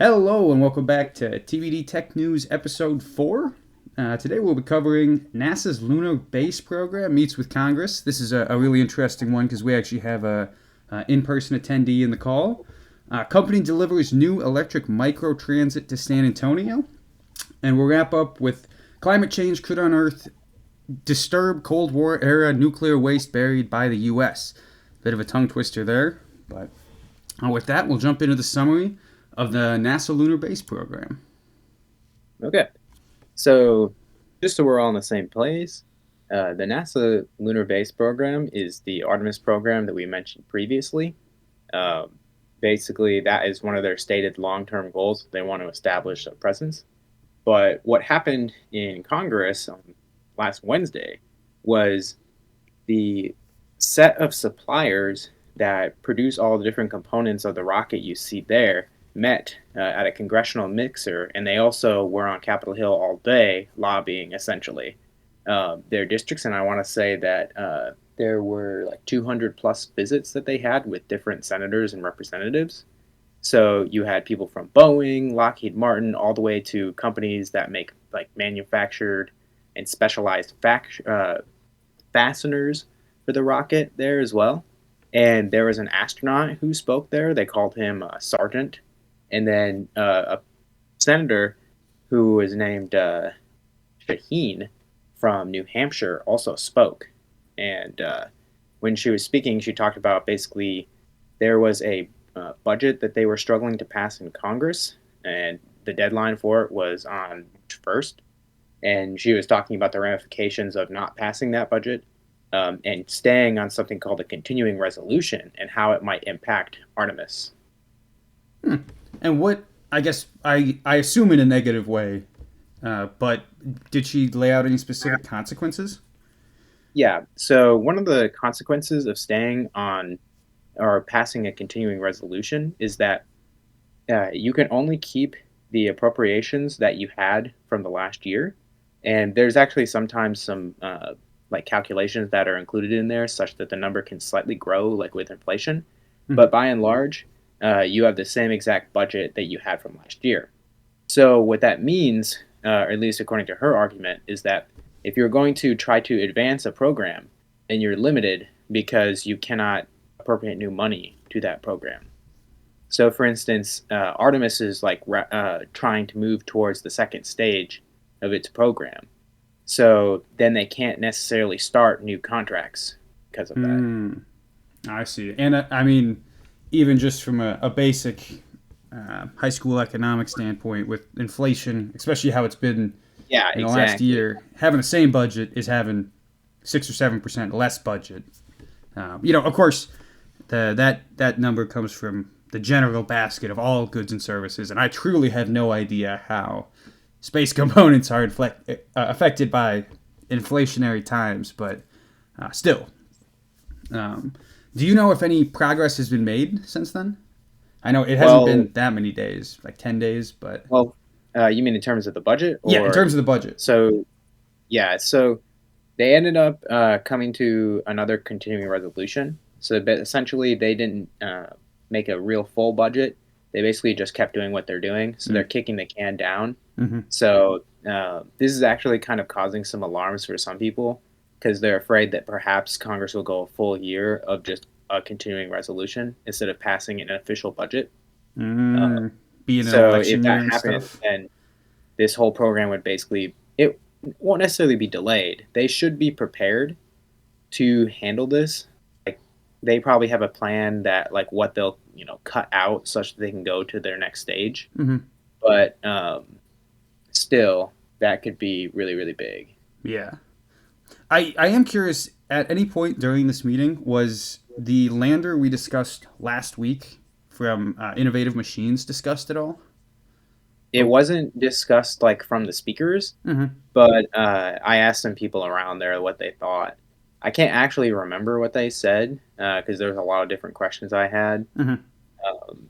Hello and welcome back to TBD Tech News Episode 4. Today we'll be covering NASA's lunar base program meets with Congress. This is a really interesting one because we actually have a in-person attendee in the call. Company delivers new electric microtransit to San Antonio. And we'll wrap up with climate change could unearth disturbed Cold War era nuclear waste buried by the U.S. Bit of a tongue twister there, but with that we'll jump into the summary of the NASA lunar base program. Okay, so just so we're all in the same place, the NASA lunar base program is the Artemis program that we mentioned previously. Um, Basically, that is one of their stated long-term goals. They want to establish a presence. But what happened in Congress on last Wednesday was the set of suppliers that produce all the different components of the rocket you see there met at a congressional mixer, and they also were on Capitol Hill all day lobbying essentially their districts. And I want to say that there were like 200 plus visits that they had with different senators and representatives. So you had people from Boeing, Lockheed Martin, all the way to companies that make like manufactured and specialized fasteners for the rocket there as well. And there was an astronaut who spoke there. They called him Sergeant. And then a senator who was named Shaheen from New Hampshire also spoke. And when she was speaking, she talked about basically there was a budget that they were struggling to pass in Congress, and the deadline for it was on March 1st. And she was talking about the ramifications of not passing that budget and staying on something called a continuing resolution and how it might impact Artemis. Hmm. And what, I guess, I assume in a negative way, but did she lay out any specific consequences? Yeah, so one of the consequences of staying on or passing a continuing resolution is that you can only keep the appropriations that you had from the last year. And there's actually sometimes some like calculations that are included in there such that the number can slightly grow, like with inflation. But Mm-hmm. by and large, you have the same exact budget that you had from last year. So what that means, or at least according to her argument, is that if you're going to try to advance a program and you're limited because you cannot appropriate new money to that program. So, for instance, Artemis is like trying to move towards the second stage of its program. So then they can't necessarily start new contracts because of that. Mm, I see. And I mean, even just from a basic high school economic standpoint, with inflation, especially how it's been Yeah, in the last exactly. year, having the same budget is having 6 or 7% less budget. Of course, that number comes from the general basket of all goods and services, and I truly have no idea how space components are affected by inflationary times. But still, um, do you know if any progress has been made since then? I know it hasn't Well, been that many days, like 10 days, but well, you mean in terms of the budget, yeah, in or terms of the budget. so? Yeah, so they ended up coming to another continuing resolution. So essentially, they didn't make a real full budget. They basically just kept doing what they're doing. So they're kicking the can down. Mm-hmm. So this is actually kind of causing some alarms for some people because they're afraid that perhaps Congress will go a full year of just a continuing resolution instead of passing an official budget. Uh, Mm, being an so if election that year and happens, stuff. then this whole program would basically it won't necessarily be delayed. They should be prepared to handle this. Like they probably have a plan that like what they'll cut out such that they can go to their next stage. Mm-hmm. But still, that could be really really big. Yeah. I am curious, at any point during this meeting, was the lander we discussed last week from Innovative Machines discussed at all? It Oh, wasn't discussed like from the speakers, mm-hmm. but I asked some people around there what they thought. I can't actually remember what they said because there was a lot of different questions I had. Mm-hmm. Um,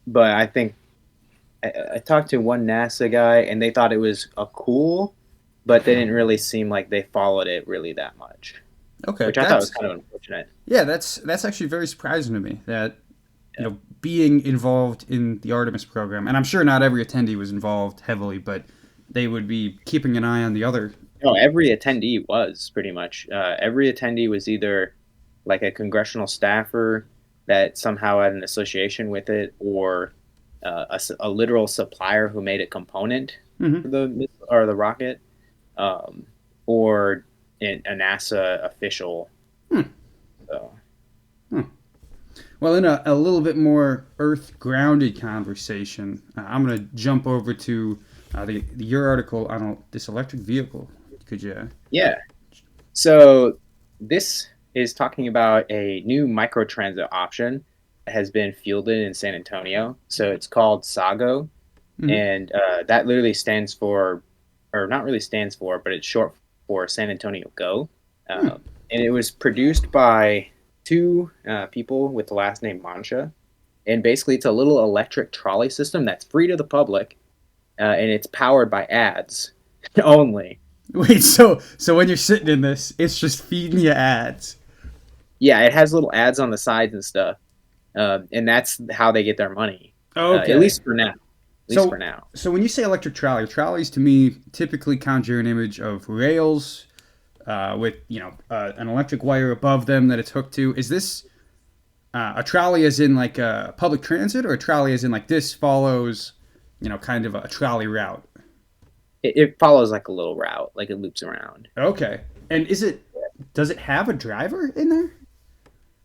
but I think I talked to one NASA guy and they thought it was a cool, but they didn't really seem like they followed it really that much, Okay, which I thought was that's kind of unfortunate. yeah, that's actually very surprising to me that being involved in the Artemis program. And I'm sure not every attendee was involved heavily, but they would be keeping an eye on the other. No, every attendee was pretty much. Every attendee was either like a congressional staffer that somehow had an association with it, or a literal supplier who made a component Hmm. for the missile or the rocket, um, or a NASA official. Hmm. So Hmm. Well, in a little bit more Earth-grounded conversation, I'm going to jump over to your article on this electric vehicle. Could you? yeah, so this is talking about a new microtransit option that has been fielded in San Antonio. So it's called SAGO, Hmm. and that literally stands for, or not really stands for, but it's short for San Antonio Go. Hmm. And it was produced by two people with the last name Mancha. And basically, it's a little electric trolley system that's free to the public, and it's powered by ads only. Wait, so when you're sitting in this, it's just feeding you ads. Yeah, it has little ads on the sides and stuff, and that's how they get their money. At Okay. least for now. At least for So now. so when you say electric trolleys to me typically conjure an image of rails with an electric wire above them that it's hooked to. Is this a trolley as in like a public transit, or a trolley as in like this follows kind of a trolley route? It follows like a little route, like it loops around. Okay. And does it have a driver in there?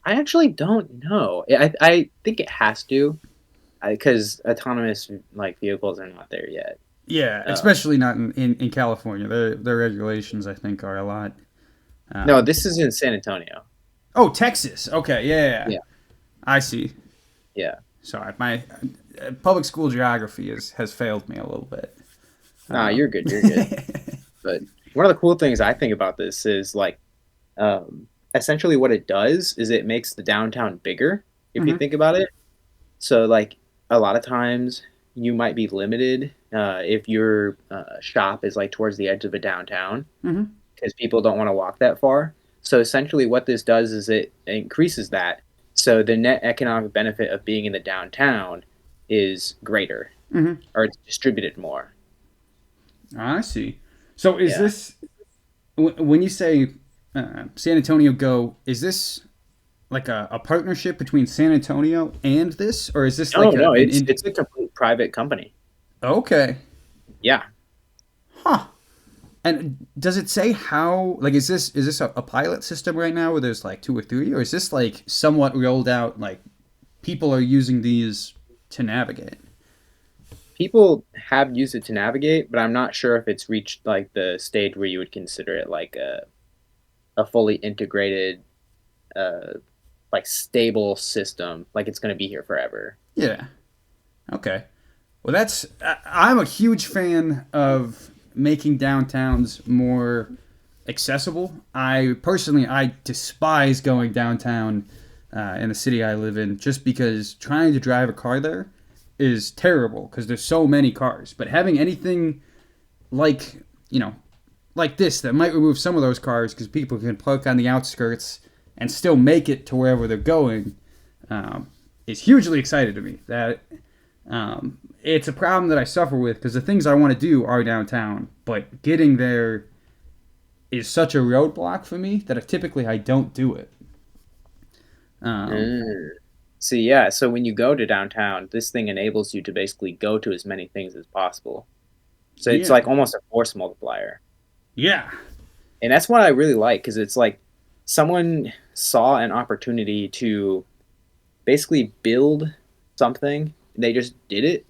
I actually don't know. I think it has to, because autonomous like vehicles are not there yet. Yeah, Uh, especially not in California. Their regulations, I think, are a lot. no, Um, this is in San Antonio. oh, Texas. Okay, yeah, Yeah, I see. yeah. Sorry, my public school geography has failed me a little bit. Nah, Um, you're good. You're good. But one of the cool things I think about this is like, essentially what it does is it makes the downtown bigger. If you hmm. think about it, so like a lot of times you might be limited if your shop is like towards the edge of a downtown, Hmm. because people don't want to walk that far. So essentially, what this does is it increases that. So the net economic benefit of being in the downtown is greater, Hmm. or it's distributed more. I see. So is Yeah. this when you say San Antonio Go? Is this like a partnership between San Antonio and this, or is this No, like a no, an it's a complete private company. okay? Yeah. Huh. And does it say how? Like, is this a pilot system right now where there's like two or three, or is this like somewhat rolled out? Like, people are using these to navigate. People have used it to navigate, but I'm not sure if it's reached like the stage where you would consider it like a fully integrated, uh, like stable system, like it's going to be here forever. Yeah. Okay. Well, I'm a huge fan of making downtowns more accessible. I despise going downtown in the city I live in, just because trying to drive a car there is terrible because there's so many cars. But having anything like you know like this that might remove some of those cars because people can park on the outskirts and still make it to wherever they're going um, is hugely exciting to me. That it's a problem that I suffer with because the things I want to do are downtown, but getting there is such a roadblock for me that typically I don't do it. Um, Mm. See, yeah, so when you go to downtown, this thing enables you to basically go to as many things as possible. So it's yeah, like almost a force multiplier. yeah, And that's what I really like, because it's like someone saw an opportunity to basically build something, they just did it.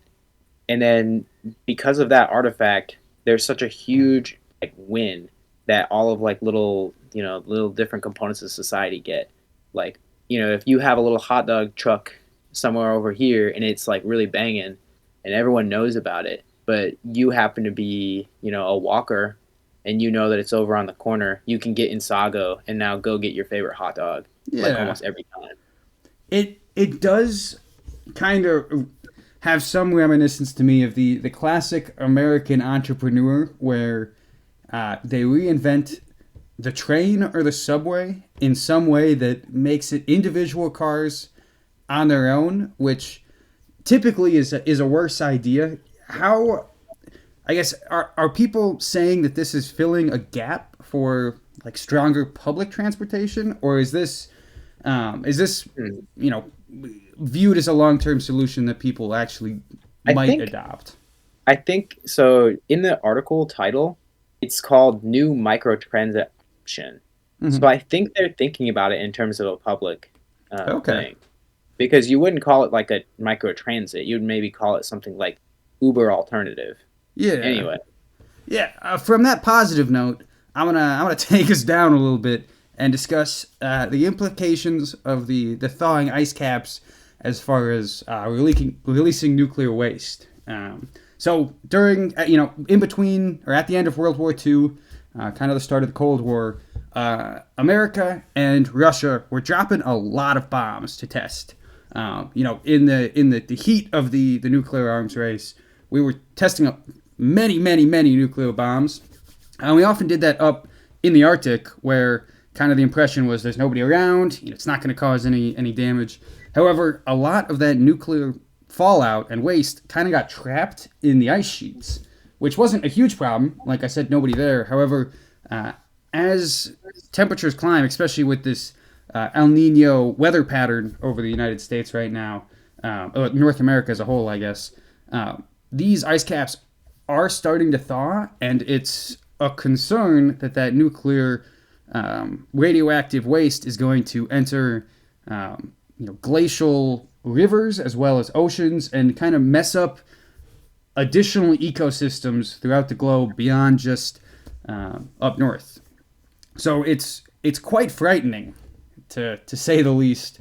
And then because of that artifact, there's such a huge like win that all of like little different components of society get. Like, if you have a little hot dog truck somewhere over here and it's like really banging and everyone knows about it, but you happen to be, a walker, and you know that it's over on the corner, you can get in Sago and now go get your favorite hot dog like yeah. almost every time. It does kind of have some reminiscence to me of the classic American entrepreneur where they reinvent the train or the subway in some way that makes it individual cars on their own, which typically is a worse idea. How, I guess, are people saying that this is filling a gap for like stronger public transportation, or is this Hmm. you know viewed as a long term solution that people actually I might think adopt? I think so. In the article title, it's called "New Microtransaction." So Hmm. I think they're thinking about it in terms of a public Okay. thing, because you wouldn't call it like a microtransit. You'd maybe call it something like Uber alternative. Yeah. Anyway, Yeah. From that positive note, I'm gonna take us down a little bit and discuss the implications of the thawing ice caps as far as releasing nuclear waste. So during in between or at the end of World War II, kind of the start of the Cold War, America and Russia were dropping a lot of bombs to test. In the heat of the nuclear arms race, we were testing up many nuclear bombs, and we often did that up in the Arctic, where kind of the impression was there's nobody around, it's not going to cause any damage. However, a lot of that nuclear fallout and waste kind of got trapped in the ice sheets, which wasn't a huge problem. Like I said, nobody there. However, uh, as temperatures climb, especially with this El Nino weather pattern over the United States right now, North America as a whole, I guess, these ice caps are starting to thaw, and it's a concern that nuclear radioactive waste is going to enter glacial rivers as well as oceans and kind of mess up additional ecosystems throughout the globe beyond just up north. So it's quite frightening, to say the least,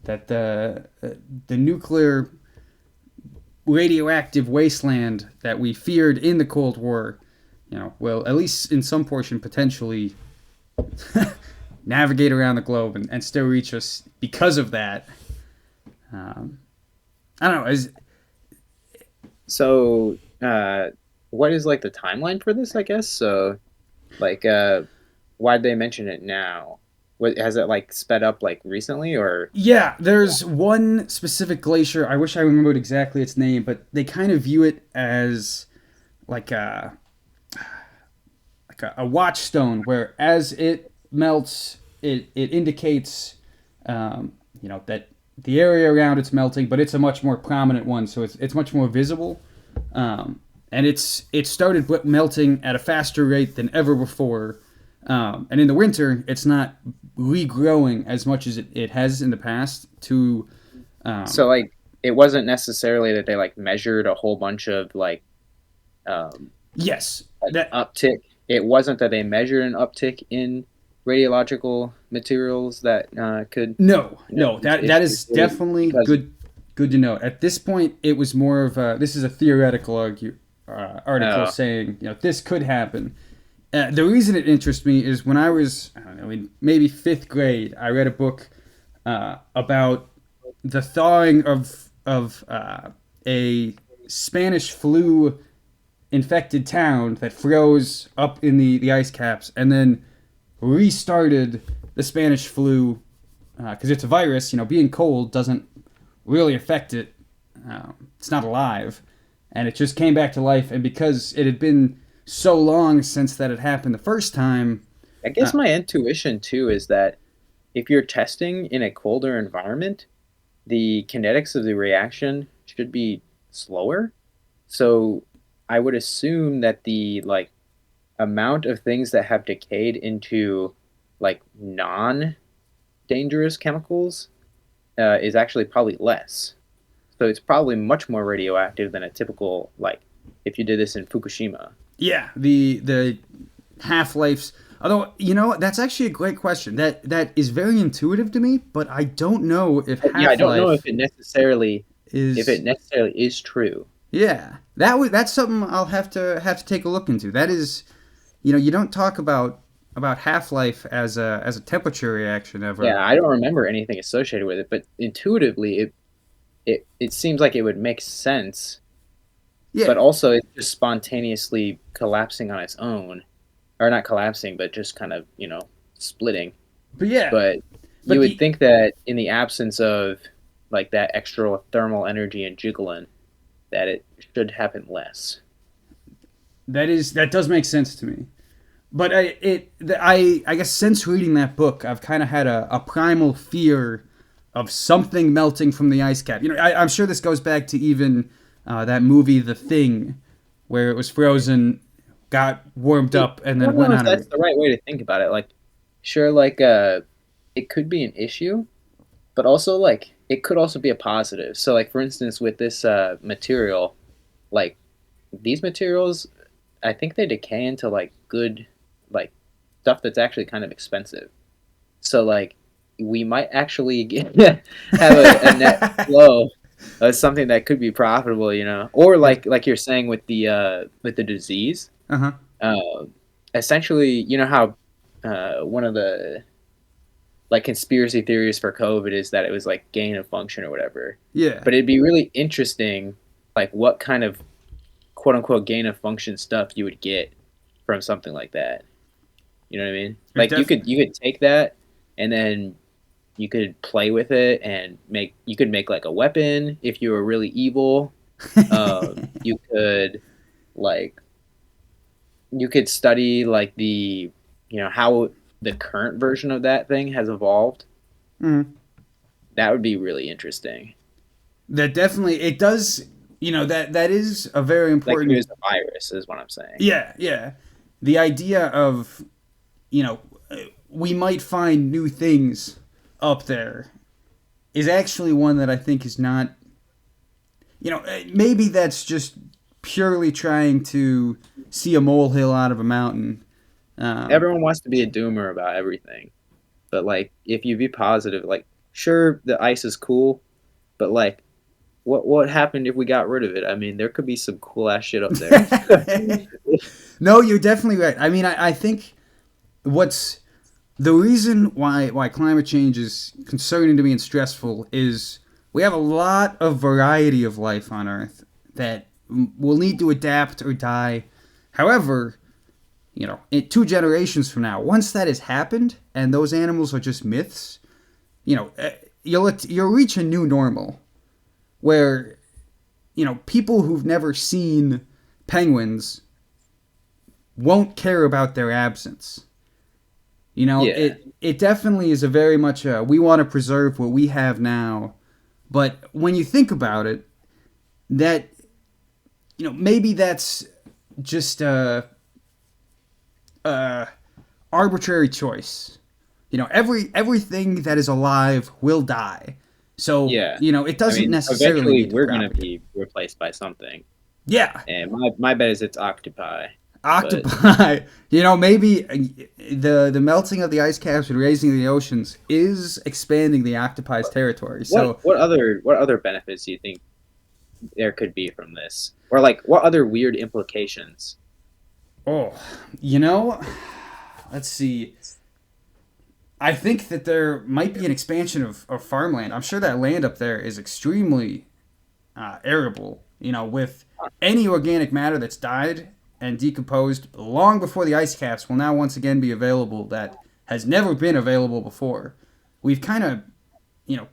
that the nuclear radioactive wasteland that we feared in the Cold War, will at least in some portion potentially navigate around the globe and still reach us because of that. Um, I don't know. so what is like the timeline for this? I guess so. Like, why'd they mention it now? What has it like sped up like recently or? Yeah, there's one specific glacier. I wish I remembered exactly its name, but they kind of view it as like a watchstone, where as it melts, it indicates, that the area around it's melting, but it's a much more prominent one, so it's much more visible. And it started melting at a faster rate than ever before. And in the winter, it's not regrowing as much as it has in the past. So like it wasn't necessarily that they like measured a whole bunch of um Yes, like that uptick. It wasn't that they measured an uptick in radiological materials that could, no, you know, no, cause that issues. is It was definitely because good to know. At this point, it was more of this is a theoretical article oh, saying this could happen. The reason it interests me is when I was, I don't know, in maybe fifth grade, I read a book about the thawing of a Spanish flu infected town that froze up in the ice caps and then restarted the Spanish flu, because it's a virus. Being cold doesn't really affect it. It's not alive, and it just came back to life. And because it had been so long since that had happened the first time, I uh, guess my intuition too is that if you're testing in a colder environment, the kinetics of the reaction should be slower. So I would assume that the like amount of things that have decayed into like non-dangerous chemicals is actually probably less. So it's probably much more radioactive than a typical like if you did this in Fukushima. yeah, the half lives. Although that's actually a great question. That is very intuitive to me, but I don't know if But yeah, I half don't know if life it necessarily is. is true. Yeah, that's something I'll have to take a look into. That is, you don't talk about half life as a temperature reaction ever. Yeah, I don't remember anything associated with it, but intuitively it seems like it would make sense, but Yeah, also it's just spontaneously collapsing on its own, or not collapsing, but just kind of, splitting. but yeah, But you but would the think that in the absence of like that extra thermal energy and jiggling, that it should happen less. That does make sense to me. But I guess since reading that book, I've kind of had a primal fear of something melting from the ice cap. I'm sure this goes back to even that movie, The Thing, where it was frozen, got warmed See, up, and I then don't know went if on a. that's the right way to think about it. Like, sure, like it could be an issue, but also like it could also be a positive. So, like for instance, with this material, like these materials, I think they decay into like good, like stuff that's actually kind of expensive. So, like we might actually have a net flow of something that could be profitable, or Yeah. like you're saying with the disease. Uh huh. Uh, Essentially, you know how one of the like conspiracy theories for COVID is that it was like gain of function or whatever. Yeah. But it'd be really interesting, like what kind of quote unquote gain of function stuff you would get from something like that. You know what I mean? It Like you def- could you could take that and then you could play with it and make like a weapon if you were really evil. You could like you could study like how the current version of that thing has evolved. Mhm. That would be really interesting. That definitely it does. That is a very Like if it important. was a virus, is what I'm saying. Yeah, yeah. The idea of you know we might find new things up there is actually one that I think is not. Maybe that's just purely trying to see a molehill out of a mountain. Um, Everyone wants to be a doomer about everything, but like if you be positive, like sure the ice is cool, but like what happened if we got rid of it? I mean, there could be some cool ass shit up there. no, you're definitely right. I mean, I think what's the reason why climate change is concerning to me and stressful is we have a lot of variety of life on Earth that will need to adapt or die. However, in 2 generations from now, once that has happened and those animals are just myths, you'll reach a new normal where people who've never seen penguins won't care about their absence. Yeah, It definitely is a very much we want to preserve what we have now. But when you think about it, that maybe that's just a arbitrary choice. Everything that is alive will die. So yeah. it I doesn't mean, necessarily eventually need to we're gonna propagate. be replaced by something, Yeah, and my bet is it's octopi. But octopi. Maybe the melting of the ice caps and raising of the oceans is expanding the octopi's territory. So what other benefits do you think there could be from this, or like what other weird implications? oh, you know, let's see. I think that there might be an expansion of farmland. I'm sure that land up there is extremely arable. With any organic matter that's died and decomposed long before the ice caps will now once again be available that has never been available before. We've kind of,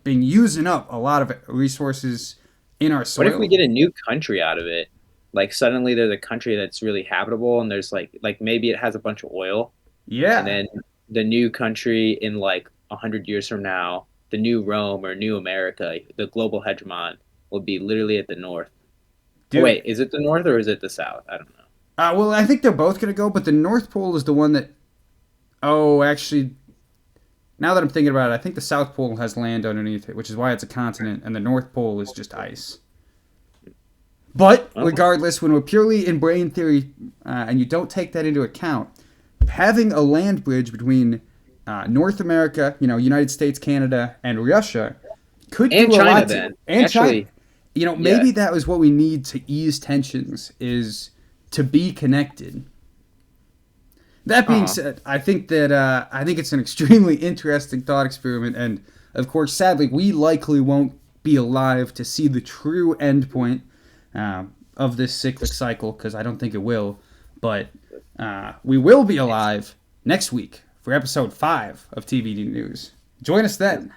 been using up a lot of resources in our What if we soil. get a new country out of it? Like suddenly there's a country that's really habitable, and there's like maybe it has a bunch of oil, and Yeah, then the new country in like 100 years from now, the new Rome or new America, the global hegemon, will be literally at the north. Oh dude. wait, is it the north or is it the south? I don't know. Well, I think they're both going to go, but the North Pole is the one that. Oh, actually, now that I'm thinking about it, I think the South Pole has land underneath it, which is why it's a continent, and the North Pole is just ice. But Oh, regardless, when we're purely in brain theory, and you don't take that into account, having a land bridge between North America, United States, Canada, and Russia, could and do a China lot to, then. and China. Actually, yeah. Maybe that was what we need to ease tensions is to be connected. That being Uh-huh. said, I think it's an extremely interesting thought experiment, and of course, sadly, we likely won't be alive to see the true end point of this cyclic cycle because I don't think it will. But we will be alive next week for episode 5 of TBD News. Join us then.